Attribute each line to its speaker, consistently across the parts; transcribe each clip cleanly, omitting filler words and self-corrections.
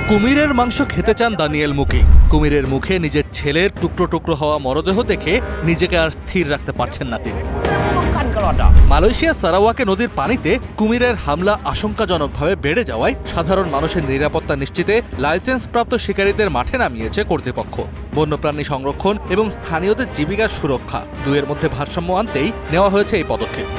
Speaker 1: কুমিরের মাংস খেতে চান দানিয়েল মুকিং। কুমিরের মুখে নিজের ছেলের টুকরো টুকরো হওয়া মরদেহ দেখে নিজেকে আর স্থির রাখতে পারছেন না তিনি। মালয়েশিয়ার সারাওয়াকে নদীর পানিতে কুমিরের হামলা আশঙ্কাজনকভাবে বেড়ে যাওয়ায় সাধারণ মানুষের নিরাপত্তা নিশ্চিতে লাইসেন্সপ্রাপ্ত শিকারীদের মাঠে নামিয়েছে কর্তৃপক্ষ। বন্যপ্রাণী সংরক্ষণ এবং স্থানীয়দের জীবিকার সুরক্ষা দুয়ের মধ্যে ভারসাম্য আনতেই নেওয়া হয়েছে এই পদক্ষেপ।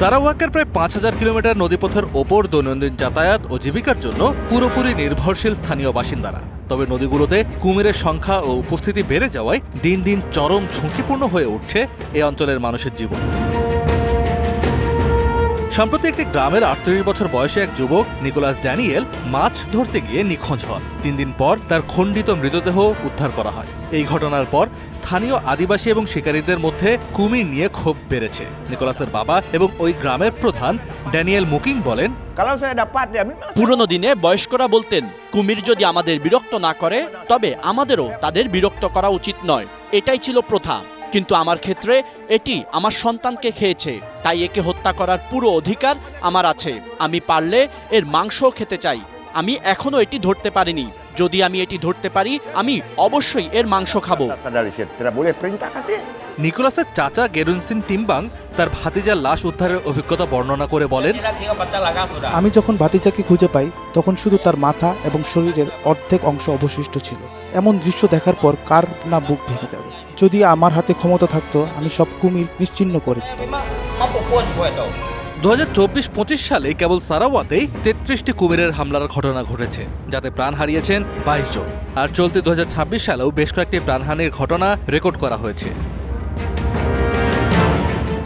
Speaker 1: সারাওয়াকের প্রায় ৫,০০০ কিলোমিটার নদীপথের ওপর দৈনন্দিন যাতায়াত ও জীবিকার জন্য পুরোপুরি নির্ভরশীল স্থানীয় বাসিন্দারা। তবে নদীগুলোতে কুমিরের সংখ্যা ও উপস্থিতি বেড়ে যাওয়ায় দিন দিন চরম ঝুঁকিপূর্ণ হয়ে উঠছে এই অঞ্চলের মানুষের জীবন। সম্প্রতি একটি গ্রামের ৩৮ বছর বয়সী এক যুবক নিকোলাস ড্যানিয়েল মাছ ধরতে গিয়ে নিখোঁজ হন। ৩ দিন পর তার খণ্ডিত মৃতদেহ উদ্ধার করা হয়। এই ঘটনার পর স্থানীয় আদিবাসী এবং শিকারীদের মধ্যে কুমির নিয়ে ক্ষোভ বেড়েছে। নিকোলাসের বাবা এবং ওই গ্রামের প্রধান ড্যানিয়েল মুকিং বলেন,
Speaker 2: পুরনো দিনে বয়স্করা বলতেন, কুমির যদি আমাদের বিরক্ত না করে তবে আমাদেরও তাদের বিরক্ত করা উচিত নয়। এটাই ছিল প্রথা। কিন্তু আমার ক্ষেত্রে এটি আমার সন্তানকে খেয়েছে, তাই একে হত্যা করার পুরো অধিকার আমার আছে। আমি পারলে এর মাংসও খেতে চাই। আমি এখনো এটি ধরতে পারিনি। যদি আমি এটি ধরতে পারি আমি অবশ্যই এর মাংস খাবো।
Speaker 1: নিকোলাসের চাচা গেরুনসিন টিম্বাং তার ভাতিজার লাশ উদ্ধারের অভিজ্ঞতা বর্ণনা করে বলেন,
Speaker 3: আমি যখন ভাতিজাকে খুঁজে পাই তখন শুধু তার মাথা এবং শরীরের অর্ধেক অংশ অবশিষ্ট ছিল। এমন দৃশ্য দেখার পর কার না বুক ভেঙে যাবে। যদি আমার হাতে ক্ষমতা থাকতো আমি সব কুমির নিশ্চিহ্ন করে দিতাম।
Speaker 1: ২০২৪-২৫ সালে কেবল সারাওয়াতেই ৩৩টি কুমিরের হামলার ঘটনা ঘটেছে, যাতে প্রাণ হারিয়েছেন ২২ জন। আর চলতি ২০২৬ সালেও বেশ কয়েকটি প্রাণহানির ঘটনা রেকর্ড করা হয়েছে।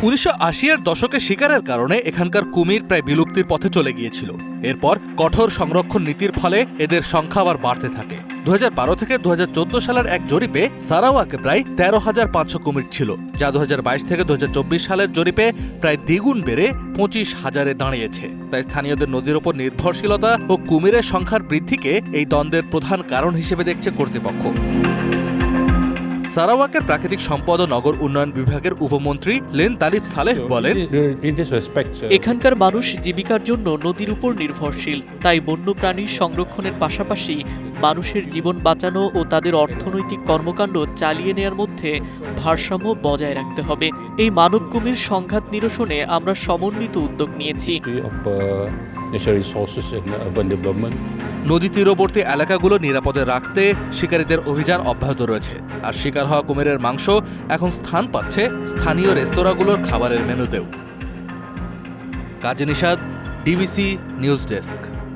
Speaker 1: ১৯৮০-এর দশকে শিকারের কারণে এখানকার কুমির প্রায় বিলুপ্তির পথে চলে গিয়েছিল। এরপর কঠোর সংরক্ষণ নীতির ফলে এদের সংখ্যা আবার বাড়তে থাকে। ২০১২ থেকে ২০১৪ সালের এক জরিপে সারাওয়াকে প্রায় ১৩,৫০০ কুমির ছিল, যা ২০২২ থেকে ২০২৪ সালের জরিপে প্রায় দ্বিগুণ বেড়ে ২৫,০০০-এ দাঁড়িয়েছে। তাই স্থানীয়দের নদীর ওপর নির্ভরশীলতা ও কুমিরের সংখ্যার বৃদ্ধিকে এই দ্বন্দ্বের প্রধান কারণ হিসেবে দেখছে কর্তৃপক্ষ। সারাওয়াকের প্রাকৃতিক সম্পদ ও নগর উন্নয়ন বিভাগের উপমন্ত্রী লেন তালিব সালেহ বলেন,
Speaker 4: এখানকার মানুষ জীবিকার জন্য নদীর উপর নির্ভরশীল। তাই বন্যপ্রাণীর সংরক্ষণের পাশাপাশি মানুষের জীবন বাঁচানো ও তাদের অর্থনৈতিক কর্মকাণ্ড চালিয়ে নেওয়ার মধ্যে ভারসাম্য বজায় রাখতে হবে। এই মানব কুমির সংঘাত নিরসনে আমরা সমন্বিত উদ্যোগ নিয়েছি।
Speaker 1: নদী তীরবর্তী এলাকাগুলো নিরাপদে রাখতে শিকারীদের অভিযান অব্যাহত রয়েছে। আর শিকার হওয়া কুমিরের মাংস এখন স্থান পাচ্ছে স্থানীয় রেস্তোরাঁগুলোর খাবারের মেনুতেও। কাজী নিশাদ, ডিবিসি নিউজ ডেস্ক।